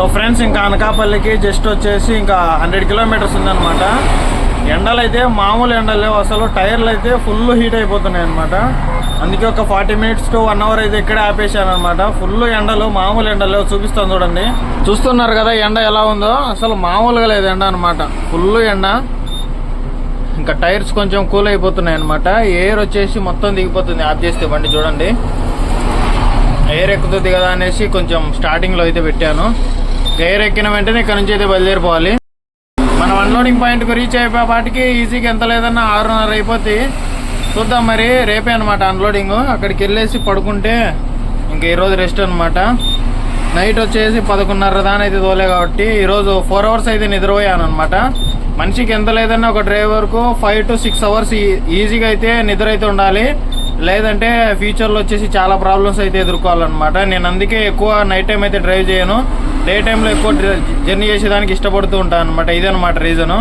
So friends, ఇంకా అనకాపల్లికి just వచ్చేసి ఇంకా 100 కిలోమీటర్స్ ఉందన్నమాట. ఎండలు అయితే మామూలు ఎండలు లేవు అసలు. టైర్లు అయితే ఫుల్ హీట్ అయిపోతున్నాయి అనమాట. అందుకే ఒక 40 మినిట్స్ టు 1 అవర్ అయితే ఇక్కడే ఆపేసాను అనమాట. ఫుల్ ఎండలు, మామూలు ఎండలు లేవు. చూపిస్తాను చూడండి. చూస్తున్నారు కదా ఎండ ఎలా ఉందో. అసలు మామూలుగా లేదు ఎండ అనమాట. ఫుల్ ఎండ. ఇంకా టైర్స్ కొంచెం కూల్ అయిపోతున్నాయి అనమాట. ఎయిర్ వచ్చేసి మొత్తం దిగిపోతుంది ఆఫ్ చేస్తే బండి. చూడండి, ఎయిర్ ఎక్కుతుంది కదా అనేసి కొంచెం స్టార్టింగ్లో అయితే పెట్టాను. ఎయిర్ ఎక్కిన వెంటనే ఇక్కడ నుంచి అయితే బయలుదేరిపోవాలి. మనం అన్లోడింగ్ పాయింట్కి రీచ్ అయిపోయేపాటికి ఈజీగా ఎంత లేదన్నా 6:30 అయిపోతుంది. చూద్దాం మరి. రేపే అనమాట అన్లోడింగ్. అక్కడికి వెళ్ళేసి పడుకుంటే ఇంక ఈరోజు రెస్ట్ అనమాట. నైట్ వచ్చేసి 11:30 దాని అయితే తోలే కాబట్టి ఈరోజు 4 అవర్స్ అయితే నిద్రపోయాను అనమాట. మనిషికి ఎంత లేదన్నా ఒక డ్రైవర్కు 5 to 6 అవర్స్ ఈజీగా అయితే నిద్ర అయితే ఉండాలి. లేదంటే ఫ్యూచర్లో వచ్చేసి చాలా ప్రాబ్లమ్స్ అయితే ఎదుర్కోవాలన్నమాట. నేను అందుకే ఎక్కువ నైట్ టైం అయితే డ్రైవ్ చేయను. డే టైంలో ఎక్కువ జర్నీ చేసేదానికి ఇష్టపడుతూ ఉంటాను అనమాట. ఇదనమాట రీజను.